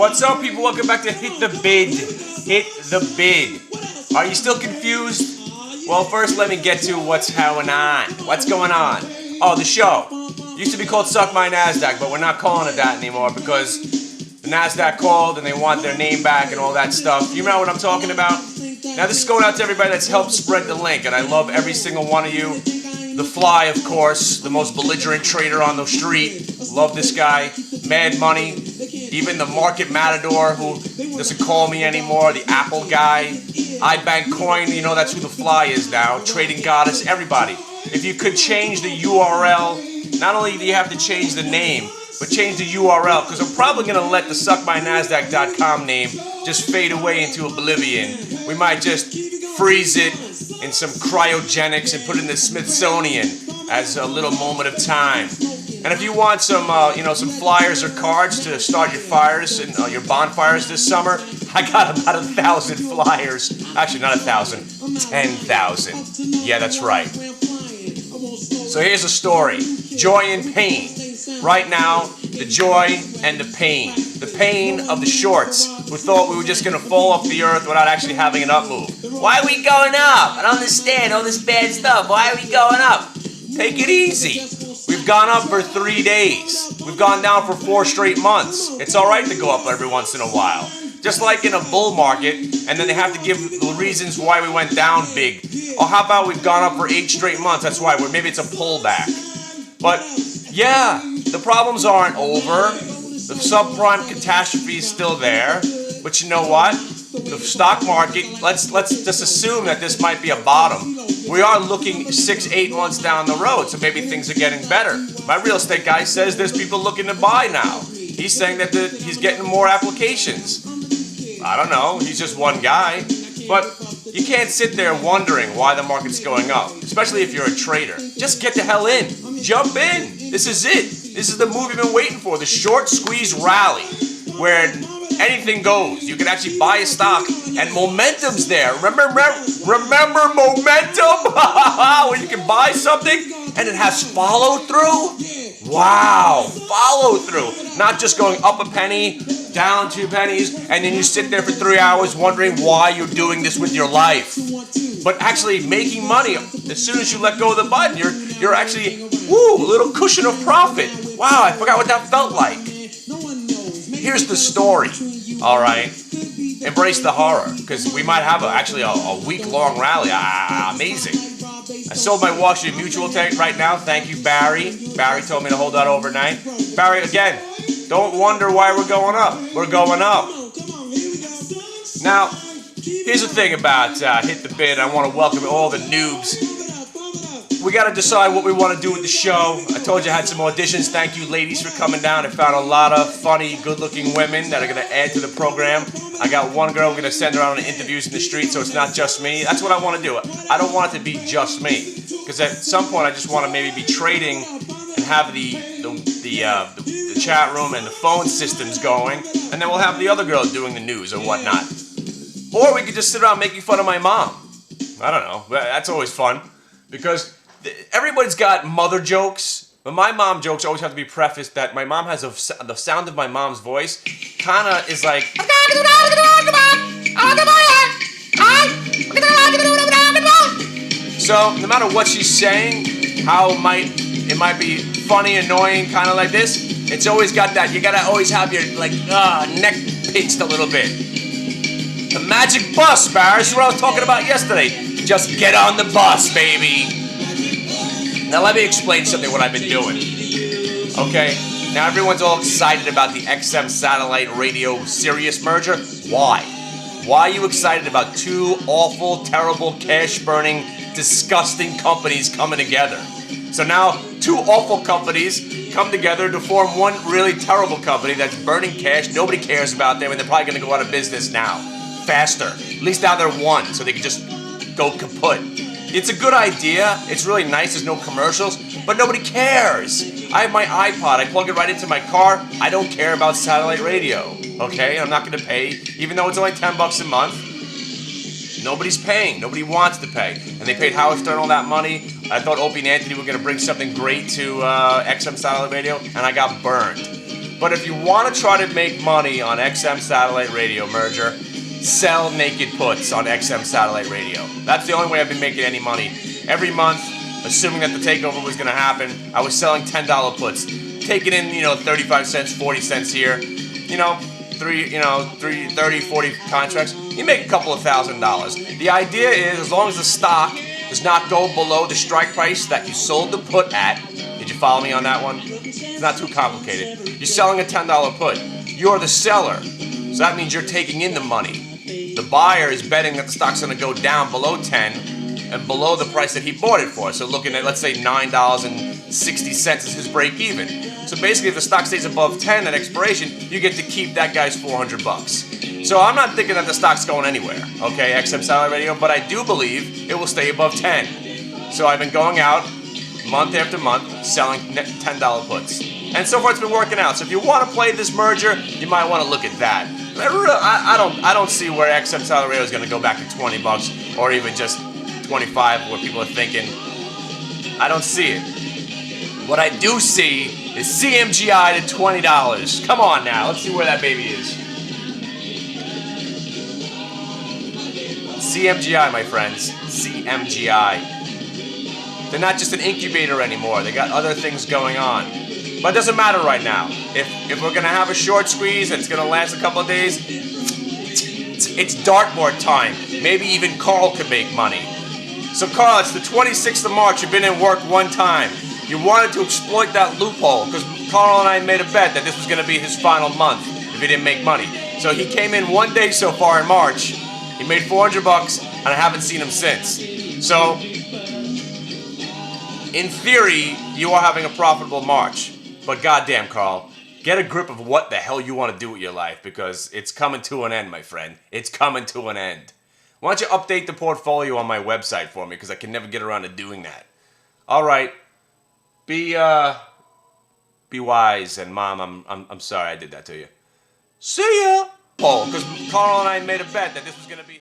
What's up, people? Welcome back to Hit the Bid. Hit the Bid. Are you still confused? Well, first let me get to what's going on. What's going on? Oh, the show. Used to be called Suck My NASDAQ, but we're not calling it that anymore because the NASDAQ called and they want their name back and all that stuff. You know what I'm talking about? Now, this is going out to everybody that's helped spread the link, and I love every single one of you. The Fly, of course, the most belligerent trader on the street. Love this guy. Mad Money. Even the Market Matador, who doesn't call me anymore. The Apple guy. iBank Coin, you know that's who the Fly is now. Trading Goddess, everybody. If you could change the URL, not only do you have to change the name, but change the URL, because I'm probably going to let the suckmynasdaq.com name just fade away into oblivion. We might just freeze it in some cryogenics and put it in the Smithsonian as a little moment of time. And if you want some, some flyers or cards to start your fires and your bonfires this summer, I got about 1,000 flyers. Actually, not 1,000, 10,000. Yeah, that's right. So here's a story: joy and pain. Right now, the joy and the pain. The pain of the shorts who thought we were just going to fall off the earth without actually having an up move. Why are we going up? I don't understand all this bad stuff. Why are we going up? Take it easy. We've gone up for 3 days. We've gone down for 4 straight months. It's all right to go up every once in a while. Just like in a bull market, and then they have to give the reasons why we went down big. Oh, how about we've gone up for 8 straight months? That's why. Maybe it's a pullback. But yeah, the problems aren't over. The subprime catastrophe is still there. But you know what? The stock market, let's just assume that this might be a bottom. We are looking 6-8 months down the road, so maybe things are getting better. My real estate guy says there's people looking to buy now. He's saying that he's getting more applications. I don't know. He's just one guy. But you can't sit there wondering why the market's going up, especially if you're a trader. Just get the hell in. Jump in. This is it. This is the move you've been waiting for, the short squeeze rally, where anything goes. You can actually buy a stock, and momentum's there. Remember momentum? When you can buy something, and it has follow through? Wow, follow through. Not just going up a penny, down 2 pennies, and then you sit there for 3 hours wondering why you're doing this with your life. But actually making money. As soon as you let go of the button, you're actually, a little cushion of profit. Wow, I forgot what that felt like. Here's the story, all right? Embrace the horror, because we might have a week-long rally. Amazing. I sold my Washington Mutual tank right now. Thank you, Barry. Barry told me to hold that overnight. Barry, again, don't wonder why we're going up. We're going up. Now, here's the thing about Hit the Bid. I want to welcome all the noobs. We got to decide what we want to do with the show. I told you I had some auditions. Thank you, ladies, for coming down. I found a lot of funny, good-looking women that are going to add to the program. I got one girl. I'm going to send her out on interviews in the street, so it's not just me. That's what I want to do. I don't want it to be just me, because at some point I just want to maybe be trading and have the chat room and the phone systems going, and then we'll have the other girl doing the news or whatnot. Or we could just sit around making fun of my mom. I don't know. That's always fun, because everybody's got mother jokes, but my mom jokes always have to be prefaced that my mom has the sound of my mom's voice kind of is like. So no matter what she's saying, how it might be funny, annoying, kind of like this, it's always got that. You gotta always have your neck pinched a little bit. The magic bus, Barry. This is what I was talking about yesterday. Just get on the bus, baby. Now let me explain something what I've been doing. Okay? Now everyone's all excited about the XM satellite radio Sirius merger. Why? Why are you excited about 2 awful, terrible, cash-burning, disgusting companies coming together? So now 2 awful companies come together to form one really terrible company that's burning cash. Nobody cares about them, and they're probably going to go out of business now. Faster. At least now they're one, so they can just go kaput. It's a good idea. It's really nice. There's no commercials, but nobody cares. I have my iPod. I plug it right into my car. I don't care about satellite radio. Okay? I'm not going to pay, even though it's only $10 a month. Nobody's paying. Nobody wants to pay. And they paid Howard Stern all that money. I thought Opie and Anthony were going to bring something great to XM satellite radio, and I got burned. But if you want to try to make money on XM satellite radio merger, sell naked puts on XM satellite radio. That's the only way I've been making any money. Every month, assuming that the takeover was going to happen, I was selling $10 puts, taking in 35 cents, 40 cents here, 30, 40 contracts. You make a couple of $1,000. The idea is, as long as the stock does not go below the strike price that you sold the put at. Did you follow me on that one? It's not too complicated. You're selling a $10 put. You're the seller, so that means you're taking in the money. The buyer is betting that the stock's going to go down below 10 and below the price that he bought it for. So looking at, let's say, $9.60 is his break even. So basically, if the stock stays above 10 at expiration, you get to keep that guy's $400. So I'm not thinking that the stock's going anywhere, okay, XM Satellite Radio, but I do believe it will stay above 10. So I've been going out month after month selling $10 puts. And so far it's been working out. So if you want to play this merger, you might want to look at that. I don't see where XM Satellite Radio is going to go back to $20 or even just 25 where people are thinking. I don't see it. What I do see is CMGI to $20. Come on now, let's see where that baby is. CMGI, my friends. CMGI. They're not just an incubator anymore. They got other things going on. But it doesn't matter right now. If we're going to have a short squeeze and it's going to last a couple of days, it's dartboard time. Maybe even Carl could make money. So Carl, it's the 26th of March. You've been in work one time. You wanted to exploit that loophole because Carl and I made a bet that this was going to be his final month if he didn't make money. So he came in one day so far in March. He made $400 and I haven't seen him since. So, in theory, you are having a profitable March. But goddamn, Carl, get a grip of what the hell you want to do with your life because it's coming to an end, my friend. It's coming to an end. Why don't you update the portfolio on my website for me because I can never get around to doing that. All right. Be wise, and Mom, I'm sorry I did that to you. See ya! Oh, because Carl and I made a bet that this was going to be